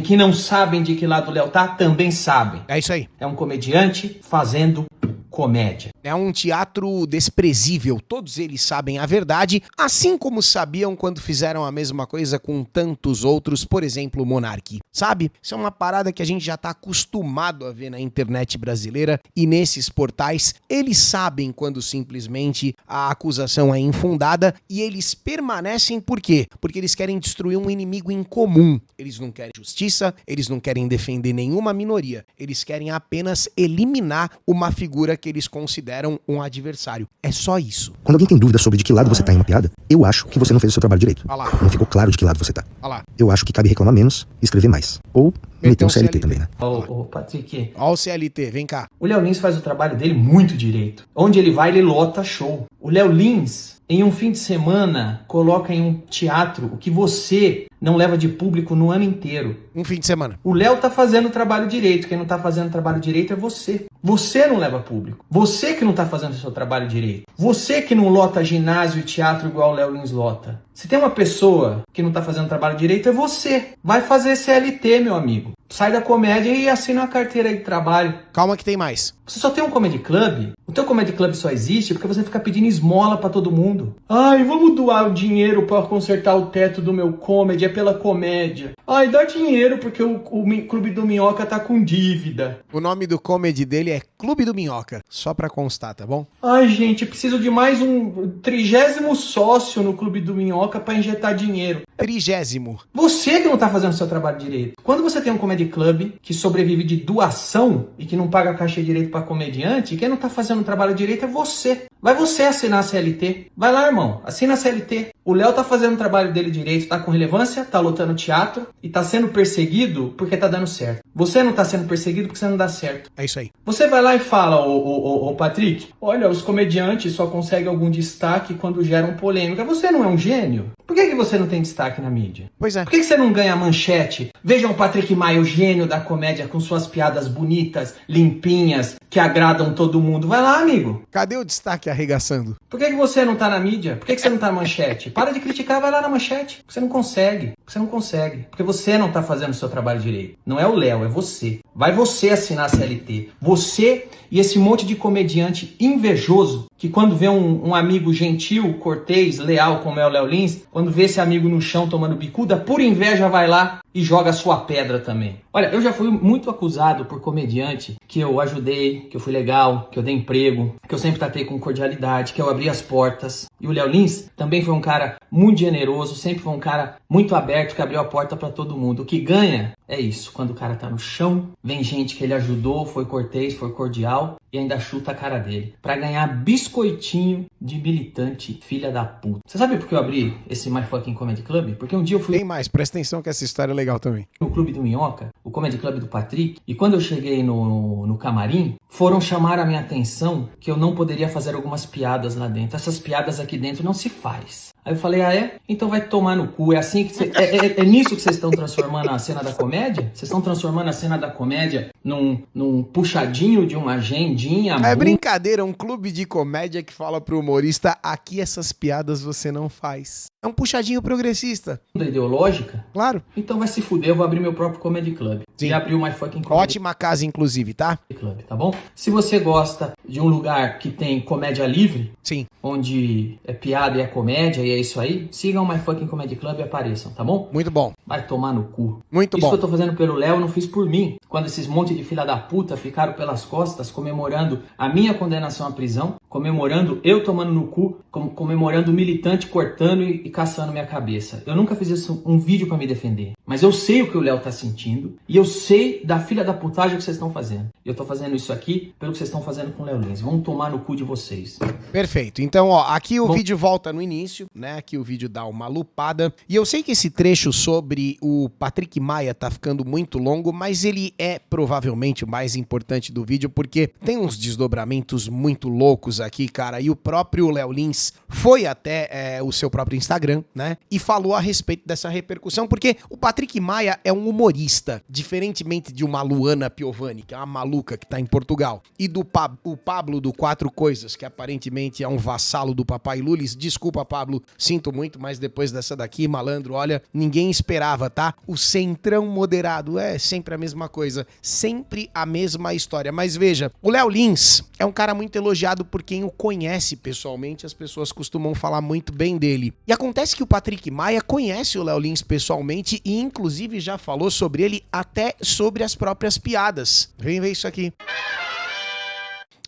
que não sabem de que lado o Léo tá, também sabem. É isso aí. É um comediante fazendo comédia. É um teatro desprezível. Todos eles sabem a verdade, assim como sabiam quando fizeram a mesma coisa com tantos outros, por exemplo, o Monark. Sabe? Isso é uma parada que a gente já tá acostumado a ver na internet brasileira e nesses portais. Eles sabem quando simplesmente a acusação é infundada e eles permanecem por quê? Porque eles querem destruir um inimigo em comum. Eles não querem justiça, eles não querem defender nenhuma minoria. Eles querem apenas eliminar uma figura que eles consideram um adversário. É só isso. Quando alguém tem dúvida sobre de que lado você tá em uma piada, eu acho que você não fez o seu trabalho direito. Olha lá. Não ficou claro de que lado você tá. Olha lá. Eu acho que cabe reclamar menos e escrever mais. Ou meter um CLT também, né? Ô, Patrick, Ó o CLT, vem cá. o Léo Lins faz o trabalho dele muito direito. Onde ele vai, ele lota show. O Léo Lins, em um fim de semana, coloca em um teatro o que você não leva de público no ano inteiro. Um fim de semana. O Léo tá fazendo o trabalho direito. Quem não tá fazendo o trabalho direito é você. Você não leva público. Você que não tá fazendo o seu trabalho direito. Você que não lota ginásio e teatro igual o Léo Lins lota. Se tem uma pessoa que não tá fazendo o trabalho direito, é você. Vai fazer CLT, meu amigo. Sai da comédia e assina uma carteira de trabalho. Calma que tem mais. Você só tem um comedy club? O teu comedy club só existe porque você fica pedindo esmola pra todo mundo. mundo. Ai, vamos doar o dinheiro para consertar o teto do meu comedy, é pela comédia. Ai, dá dinheiro porque o Clube do Minhoca tá com dívida. O nome do comedy dele é Clube do Minhoca, só pra constar, tá bom? Ai, gente, eu preciso de mais um 30º sócio no Clube do Minhoca pra injetar dinheiro. 30º. Você que não tá fazendo o seu trabalho direito. Quando você tem um comedy club que sobrevive de doação e que não paga cachê direito pra comediante, quem não tá fazendo o trabalho direito é você. Vai você assinar a CLT. Vai lá, irmão, assina a CLT. O Léo tá fazendo o trabalho dele direito, tá com relevância, tá lotando teatro e tá sendo perseguido porque tá dando certo. Você não tá sendo perseguido porque você não dá certo. É isso aí. Você vai lá e fala, ô Patrick, olha, os comediantes só conseguem algum destaque quando geram polêmica. Você não é um gênio? Por que você não tem destaque na mídia? Pois é. Por que você não ganha manchete? Vejam o Patrick Maia, o gênio da comédia, com suas piadas bonitas, limpinhas, que agradam todo mundo. Vai lá, amigo. Cadê o destaque arregaçando? Por que você não tá na mídia? Por que você não tá na manchete? Para de criticar, vai lá na manchete. Você não consegue. Você não consegue. Porque você não tá fazendo o seu trabalho direito. Não é o Léo, é você. Vai você assinar a CLT. Você e esse monte de comediante invejoso que quando vê um amigo gentil, cortês, leal como é o Léo Lins, quando vê esse amigo no chão tomando bicuda, por inveja vai lá e joga a sua pedra também. Olha, eu já fui muito acusado por comediante que eu ajudei, que eu fui legal, que eu dei emprego, que eu sempre tratei com cordialidade, que eu abri as portas. E o Léo Lins também foi um cara muito generoso, sempre foi um cara muito aberto, que abriu a porta pra todo mundo. O que ganha é isso, quando o cara tá no chão, vem gente que ele ajudou, foi cortês, foi cordial e ainda chuta a cara dele. Pra ganhar biscoitinho de militante filha da puta. Você sabe por que eu abri esse My Fucking Comedy Club? Porque um dia eu fui... Tem mais, presta atenção que essa história é legal também. No Clube do Minhoca, o Comedy Club do Patrick, e quando eu cheguei no camarim, foram chamar a minha atenção que eu não poderia fazer algumas piadas lá dentro. Essas piadas aqui dentro não se faz. Aí eu falei, ah é? Então vai tomar no cu. É assim que é nisso que vocês estão transformando a cena da comédia? Vocês estão transformando a cena da comédia num puxadinho de uma agendinha? É brincadeira, um clube de comédia que fala pro humorista, aqui essas piadas você não faz. É um puxadinho progressista. Ideológica? Claro. Então vai se fuder, eu vou abrir meu próprio Comedy Club. Sim. Já abriu My Fucking Comedy Ótima casa, inclusive, tá? Club, tá bom? Se você gosta de um lugar que tem comédia livre, sim, onde é piada e é comédia e é isso aí, sigam My Fucking Comedy Club e apareçam, tá bom? Muito bom. Vai tomar no cu. Muito isso bom. Que eu tô fazendo pelo Léo, eu não fiz por mim. Quando esses monte de filha da puta ficaram pelas costas comemorando a minha condenação à prisão, comemorando eu tomando no cu, comemorando o militante cortando e caçando minha cabeça. Eu nunca fiz isso, um vídeo pra me defender. Mas eu sei o que o Léo tá sentindo e eu sei da filha da putagem que vocês estão fazendo. Eu tô fazendo isso aqui pelo que vocês estão fazendo com o Léo Lins. Vão tomar no cu de vocês. Perfeito. Então, ó, aqui o vídeo volta no início, né? Aqui o vídeo dá uma lupada. E eu sei que esse trecho sobre o Patrick Maia tá ficando muito longo, mas ele é provavelmente o mais importante do vídeo, porque tem uns desdobramentos muito loucos aqui, cara. E o próprio Léo Lins foi até o seu próprio Instagram, né? E falou a respeito dessa repercussão, porque o Patrick Maia é um humorista, diferentemente de uma Luana Piovani, que é uma maluca que tá em Portugal, e do o Pablo do Quatro Coisas, que aparentemente é um vassalo do Papai Lulis. Desculpa, Pablo, sinto muito, mas depois dessa daqui, malandro, olha, ninguém esperava, tá? O centrão moderado é sempre a mesma coisa, sempre a mesma história. Mas veja, o Léo Lins é um cara muito elogiado por quem o conhece pessoalmente, as pessoas costumam falar muito bem dele. E acontece que o Patrick Maia conhece o Léo Lins pessoalmente e inclusive já falou sobre ele até sobre as próprias piadas. Vem ver isso aqui.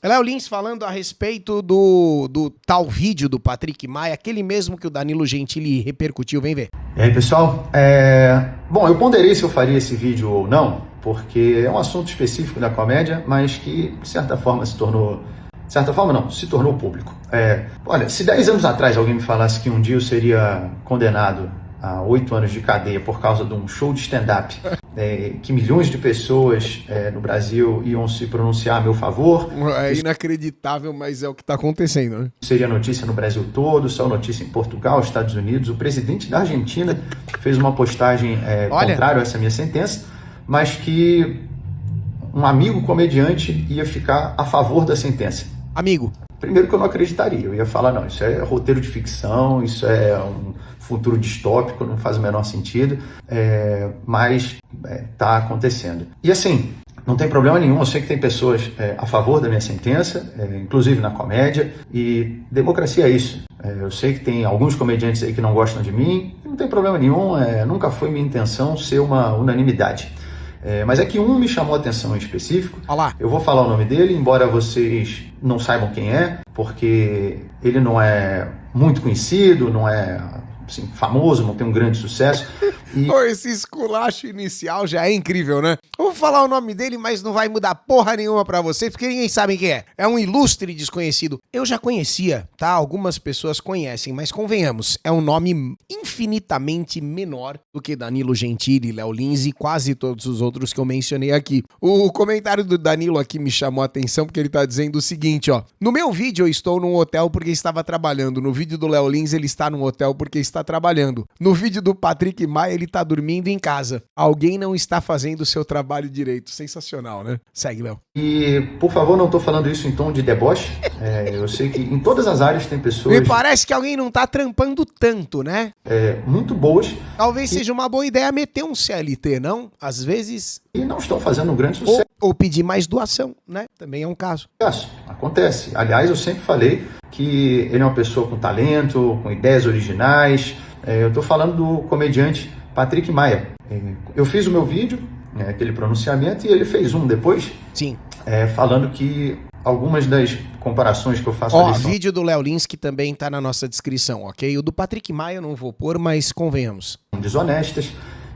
Léo Lins falando a respeito do tal vídeo do Patrick Maia, aquele mesmo que o Danilo Gentili repercutiu, vem ver. E aí, pessoal? Bom, eu ponderei se eu faria esse vídeo ou não, porque é um assunto específico da comédia, mas que, de certa forma, se tornou público. Olha, se 10 anos atrás alguém me falasse que um dia eu seria condenado a 8 anos de cadeia por causa de um show de stand-up, que milhões de pessoas no Brasil iam se pronunciar a meu favor. É inacreditável, mas é o que está acontecendo, né? Seria notícia no Brasil todo, só notícia em Portugal, Estados Unidos. O presidente da Argentina fez uma postagem contrária a essa minha sentença, mas que um amigo comediante ia ficar a favor da sentença. Amigo. Primeiro que eu não acreditaria, eu ia falar, não, isso é roteiro de ficção, isso é um futuro distópico, não faz o menor sentido, mas tá acontecendo. E assim, Não tem problema nenhum, eu sei que tem pessoas a favor da minha sentença, inclusive na comédia, e democracia é isso. Eu sei que tem alguns comediantes aí que não gostam de mim, não tem problema nenhum, nunca foi minha intenção ser uma unanimidade. Mas é que um me chamou a atenção em específico. Olá. Eu vou falar o nome dele, embora vocês não saibam quem é, porque ele não é muito conhecido, não é assim, famoso, não tem um grande sucesso. Esse esculacho inicial já é incrível, né? Eu vou falar o nome dele, mas não vai mudar porra nenhuma pra você, porque ninguém sabe quem é. É um ilustre desconhecido. Eu já conhecia, tá? Algumas pessoas conhecem, mas convenhamos, é um nome infinitamente menor do que Danilo Gentili, Léo Lins e quase todos os outros que eu mencionei aqui. O comentário do Danilo aqui me chamou a atenção, porque ele tá dizendo o seguinte, ó. No meu vídeo eu estou num hotel porque estava trabalhando. No vídeo do Léo Lins ele está num hotel porque está trabalhando. No vídeo do Patrick Maia ele tá dormindo em casa. Alguém não está fazendo o seu trabalho direito. Sensacional, né? Segue, Léo. E, por favor, não tô falando isso em tom de deboche. Eu sei que em todas as áreas tem pessoas... Me parece que alguém não tá trampando tanto, né? Muito boas. Talvez seja uma boa ideia meter um CLT, não? Às vezes... E não estão fazendo um grande sucesso. Ou pedir mais doação, né? Também é um caso. Acontece. Aliás, eu sempre falei que ele é uma pessoa com talento, com ideias originais. Eu tô falando do comediante Patrick Maia. Eu fiz o meu vídeo, aquele pronunciamento, e ele fez um depois. Sim. Falando que algumas das comparações que eu faço... Ó, vídeo do Léo Lins que também tá na nossa descrição, ok? O do Patrick Maia eu não vou pôr, mas convenhamos. Desonestas,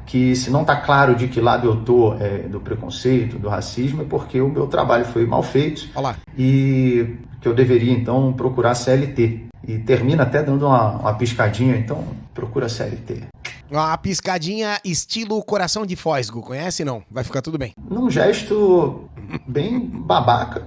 que se não tá claro de que lado eu tô do preconceito, do racismo, é porque o meu trabalho foi mal feito. Olá. E que eu deveria, então, procurar CLT. E termina até dando uma piscadinha, então procura CLT. Uma piscadinha estilo coração de fósforo, conhece não? Vai ficar tudo bem. Num gesto bem babaca,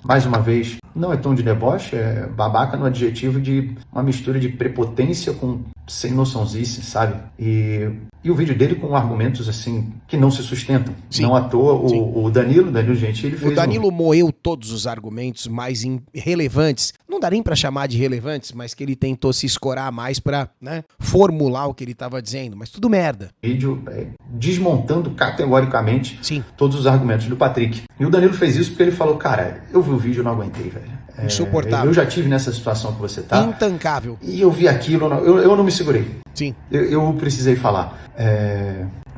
mais uma vez, não é tom de deboche, é babaca no adjetivo de uma mistura de prepotência com sem noçãozice, sabe? E o vídeo dele com argumentos assim que não se sustentam. Sim. Não à toa o Danilo Gentili fez... O Danilo moeu todos os argumentos mais relevantes. Não dá nem pra chamar de relevantes, mas que ele tentou se escorar mais pra, né, formular o que ele tava dizendo. Mas tudo merda. Vídeo desmontando categoricamente todos os argumentos do Patrick. E o Danilo fez isso porque ele falou, cara, eu vi o vídeo e não aguentei, velho. Insuportável. Eu já tive nessa situação que você tá. Intancável. E eu vi aquilo, eu não me segurei. Sim. Eu precisei falar.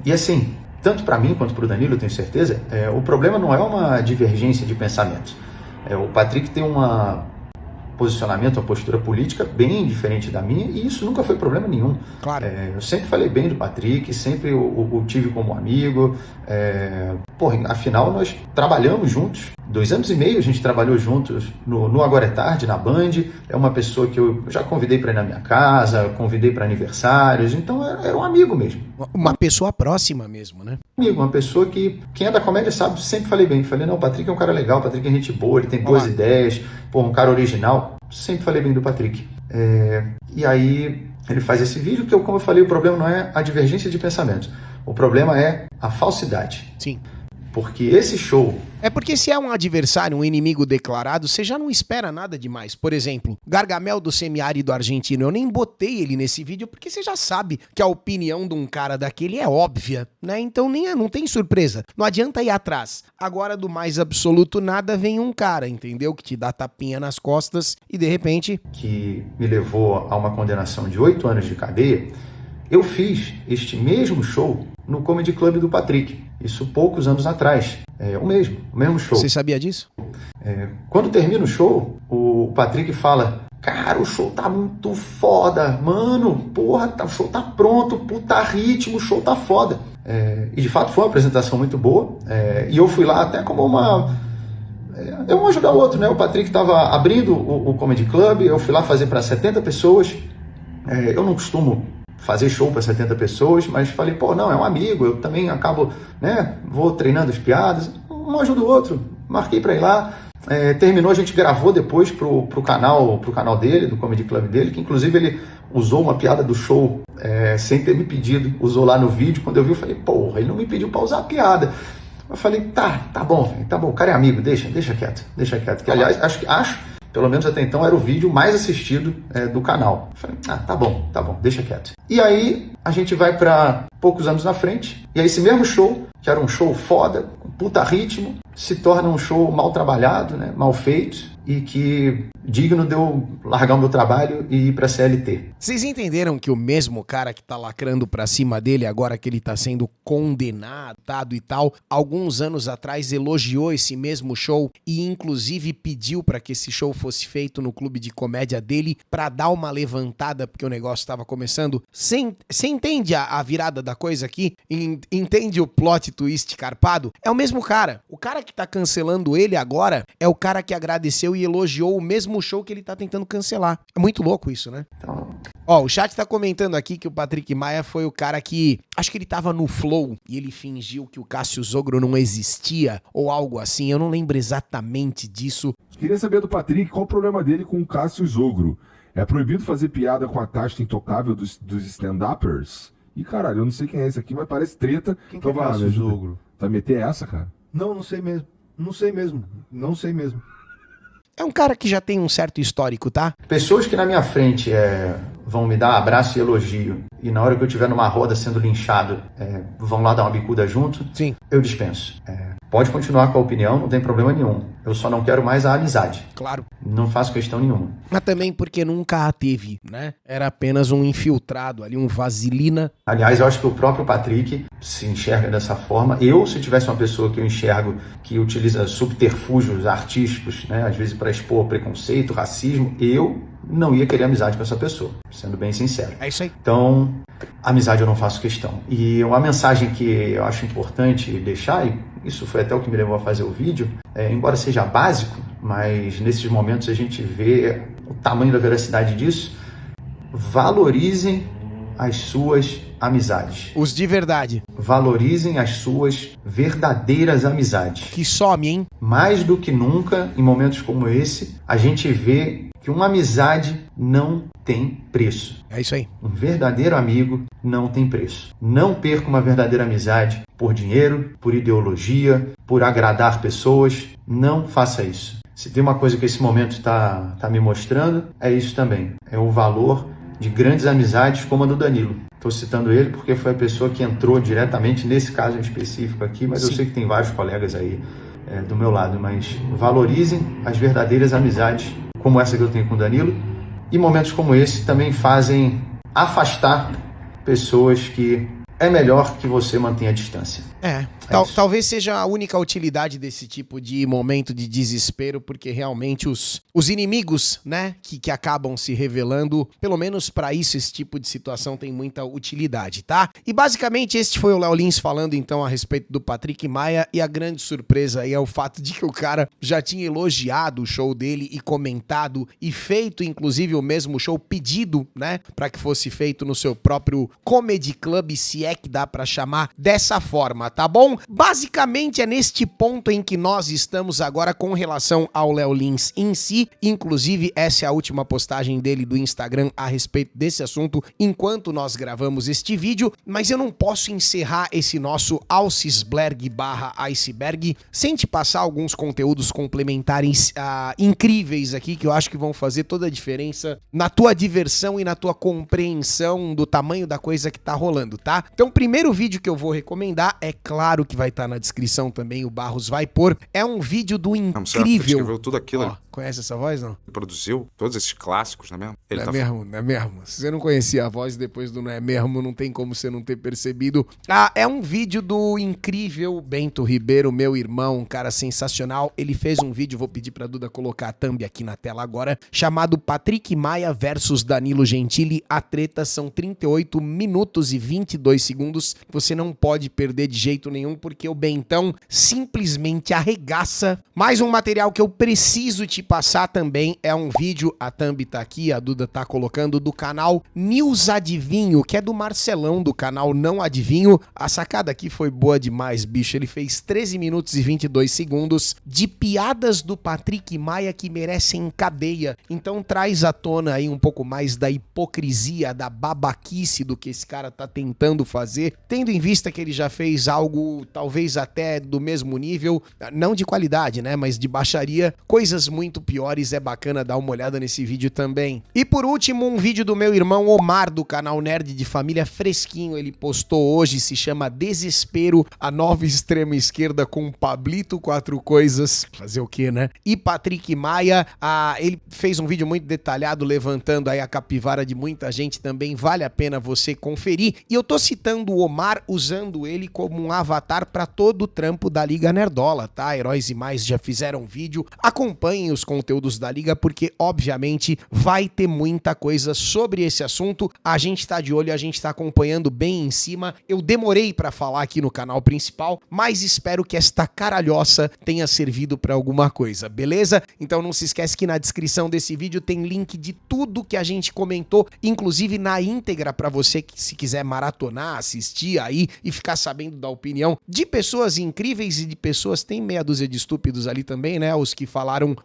E assim, tanto para mim quanto para o Danilo, eu tenho certeza, o problema não é uma divergência de pensamento. O Patrick tem posicionamento, uma postura política bem diferente da minha, e isso nunca foi problema nenhum. Claro. Eu sempre falei bem do Patrick, sempre o tive como amigo. Afinal, nós trabalhamos juntos. 2 anos e meio a gente trabalhou juntos no Agora é Tarde, na Band. É uma pessoa que eu já convidei para ir na minha casa, convidei para aniversários, então é um amigo mesmo. Uma pessoa próxima mesmo, né? Amigo, uma pessoa que quem é da comédia sabe, sempre falei bem. Falei, não, o Patrick é um cara legal, o Patrick é gente boa, ele tem boas ideias, um cara original. Sempre falei bem do Patrick. E aí ele faz esse vídeo que, como eu falei, o problema não é a divergência de pensamento. O problema é a falsidade. Sim. Porque esse show... É porque se é um adversário, um inimigo declarado, você já não espera nada demais. Por exemplo, Gargamel do semiárido argentino, eu nem botei ele nesse vídeo porque você já sabe que a opinião de um cara daquele é óbvia, né? Então não tem surpresa. Não adianta ir atrás. Agora, do mais absoluto nada, vem um cara, entendeu? Que te dá tapinha nas costas e de repente... Que me levou a uma condenação de 8 anos de cadeia. Eu fiz este mesmo show no Comedy Club do Patrick. Isso poucos anos atrás. O mesmo show. Você sabia disso? Quando termina o show, o Patrick fala: cara, o show tá muito foda. Mano, porra, o show tá pronto. Puta ritmo, o show tá foda. E de fato foi uma apresentação muito boa. E eu fui lá até como um ajudar o outro, né? O Patrick tava abrindo o Comedy Club. Eu fui lá fazer para 70 pessoas. Eu não costumo fazer show para 70 pessoas, mas falei, não, é um amigo, eu também acabo, né, vou treinando as piadas, um ajuda o outro, marquei para ir lá, terminou, a gente gravou depois pro canal dele, do Comedy Club dele, que inclusive ele usou uma piada do show sem ter me pedido, usou lá no vídeo, quando eu vi eu falei, porra, ele não me pediu para usar a piada. Eu falei, tá bom, o cara é amigo, deixa quieto, que aliás, acho Pelo menos até então era o vídeo mais assistido do canal. Eu falei, tá bom, deixa quieto. E aí a gente vai para poucos anos na frente, e aí esse mesmo show, que era um show foda, com puta ritmo, se torna um show mal trabalhado, né, mal feito, e que digno de eu largar o meu trabalho e ir pra CLT. Vocês entenderam que o mesmo cara que tá lacrando pra cima dele, agora que ele tá sendo condenado e tal, alguns anos atrás elogiou esse mesmo show e inclusive pediu pra que esse show fosse feito no clube de comédia dele pra dar uma levantada, porque o negócio tava começando? Você entende a virada da coisa aqui? Entende o plot twist carpado? É o mesmo cara. O cara que tá cancelando ele agora é o cara que agradeceu e elogiou o mesmo show que ele tá tentando cancelar. É muito louco isso, né? Ó, o chat tá comentando aqui que o Patrick Maia foi o cara que... Acho que ele tava no Flow e ele fingiu que o Cássio Zogro não existia ou algo assim. Eu não lembro exatamente disso. Queria saber do Patrick qual o problema dele com o Cássio Zogro. É proibido fazer piada com a taxa intocável dos stand-uppers? Ih, caralho, eu não sei quem é esse aqui, mas parece treta. Quem que é Cássio Zogro? Vai meter essa, cara? Não sei mesmo. Não sei mesmo. É um cara que já tem um certo histórico, tá? Pessoas que na minha frente vão me dar abraço e elogio, e na hora que eu estiver numa roda sendo linchado, vão lá dar uma bicuda junto, sim, eu dispenso. Pode continuar com a opinião, não tem problema nenhum. Eu só não quero mais a amizade. Claro. Não faço questão nenhuma. Mas também porque nunca a teve, né? Era apenas um infiltrado ali, um vaselina. Aliás, eu acho que o próprio Patrick se enxerga dessa forma. Eu, se tivesse uma pessoa que eu enxergo que utiliza subterfúgios artísticos, né, às vezes para expor preconceito, racismo, eu não ia querer amizade com essa pessoa, sendo bem sincero. É isso aí. Então, amizade eu não faço questão. E uma mensagem que eu acho importante deixar, e isso foi até o que me levou a fazer o vídeo, embora seja básico, mas nesses momentos a gente vê o tamanho da veracidade disso, valorizem as suas amizades. Os de verdade. Valorizem as suas verdadeiras amizades. Que some, hein? Mais do que nunca, em momentos como esse, a gente vê que uma amizade não tem preço. É isso aí. Um verdadeiro amigo não tem preço. Não perca uma verdadeira amizade por dinheiro, por ideologia, por agradar pessoas. Não faça isso. Se tem uma coisa que esse momento está me mostrando, é isso também. É o valor de grandes amizades como a do Danilo. Estou citando ele porque foi a pessoa que entrou diretamente nesse caso em específico aqui, mas sim, eu sei que tem vários colegas aí do meu lado, mas valorizem as verdadeiras amizades como essa que eu tenho com o Danilo, e momentos como esse também fazem afastar pessoas que é melhor que você mantenha a distância. Talvez seja a única utilidade desse tipo de momento de desespero, porque realmente os inimigos, né, que acabam se revelando, pelo menos pra isso esse tipo de situação tem muita utilidade, tá? E basicamente este foi o Léo Lins falando então a respeito do Patrick Maia, e a grande surpresa aí é o fato de que o cara já tinha elogiado o show dele e comentado e feito inclusive o mesmo show, pedido, né, pra que fosse feito no seu próprio Comedy Club, se é que dá pra chamar dessa forma, tá bom? Basicamente é neste ponto em que nós estamos agora com relação ao Léo Lins em si. Inclusive essa é a última postagem dele do Instagram a respeito desse assunto enquanto nós gravamos este vídeo, mas eu não posso encerrar esse nosso Alcisblerg/iceberg sem te passar alguns conteúdos complementares incríveis aqui, que eu acho que vão fazer toda a diferença na tua diversão e na tua compreensão do tamanho da coisa que tá rolando, tá? Então o primeiro vídeo que eu vou recomendar, é claro que vai estar na descrição também, o Barros vai pôr, é um vídeo do Incrível. Ele escreveu tudo aquilo. Ó, conhece essa voz, não? Ele produziu todos esses clássicos, não é mesmo? Não é mesmo? Se você não conhecia a voz depois do Não é mesmo, não tem como você não ter percebido. É um vídeo do Incrível Bento Ribeiro, meu irmão, um cara sensacional. Ele fez um vídeo, vou pedir pra Duda colocar a thumb aqui na tela agora, chamado Patrick Maia versus Danilo Gentili. A treta são 38 minutos e 22 segundos. Você não pode perder de jeito nenhum, porque o Bentão simplesmente arregaça. Mais um material que eu preciso te passar também é um vídeo, a thumb tá aqui, a Duda tá colocando, do canal News Adivinho, que é do Marcelão, do canal Não Adivinho. A sacada aqui foi boa demais, bicho. Ele fez 13 minutos e 22 segundos de piadas do Patrick Maia que merecem cadeia. Então traz à tona aí um pouco mais da hipocrisia, da babaquice do que esse cara tá tentando fazer, tendo em vista que ele já fez algo talvez até do mesmo nível, não de qualidade, né, mas de baixaria, coisas muito quanto piores, é bacana dar uma olhada nesse vídeo também. E por último, um vídeo do meu irmão Omar, do canal Nerd de Família Fresquinho. Ele postou hoje, se chama Desespero, a nova extrema esquerda com Pablito Quatro Coisas. Fazer o quê, né? E Patrick Maia, ele fez um vídeo muito detalhado, levantando aí a capivara de muita gente também. Vale a pena você conferir. E eu tô citando o Omar, usando ele como um avatar para todo o trampo da Liga Nerdola, tá? Heróis e Mais já fizeram vídeo. Acompanhem os conteúdos da Liga, porque obviamente vai ter muita coisa sobre esse assunto. A gente tá de olho, a gente tá acompanhando bem em cima. Eu demorei para falar aqui no canal principal, mas espero que esta caralhoça tenha servido para alguma coisa, beleza? Então não se esquece que na descrição desse vídeo tem link de tudo que a gente comentou, inclusive na íntegra, para você que se quiser maratonar, assistir aí e ficar sabendo da opinião de pessoas incríveis e de pessoas, tem meia dúzia de estúpidos ali também, né? Os que falaram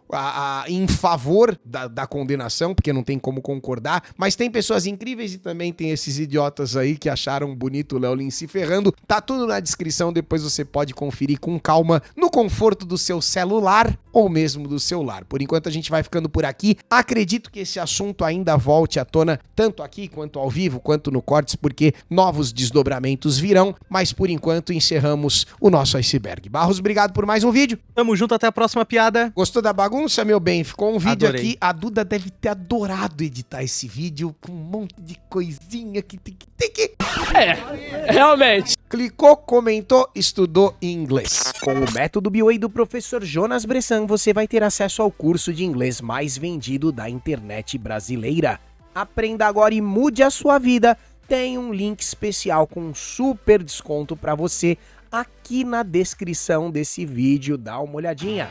em favor da condenação, porque não tem como concordar, mas tem pessoas incríveis e também tem esses idiotas aí que acharam bonito o Léo Lins se ferrando. Tá tudo na descrição, depois você pode conferir com calma no conforto do seu celular ou mesmo do seu lar. Por enquanto a gente vai ficando por aqui. Acredito que esse assunto ainda volte à tona, tanto aqui quanto ao vivo, quanto no Cortes, porque novos desdobramentos virão, mas por enquanto encerramos o nosso iceberg. Barros, obrigado por mais um vídeo. Tamo junto, até a próxima piada. Gostou da bagunça, meu bem? Ficou um vídeo Adorei. aqui. A Duda deve ter adorado editar esse vídeo com um monte de coisinha que tem que... Realmente. Clicou, comentou, estudou inglês. Com o método BioWay do professor Jonas Bressan, você vai ter acesso ao curso de inglês mais vendido da internet brasileira. Aprenda agora e mude a sua vida. Tem um link especial com um super desconto para você aqui na descrição desse vídeo. Dá uma olhadinha.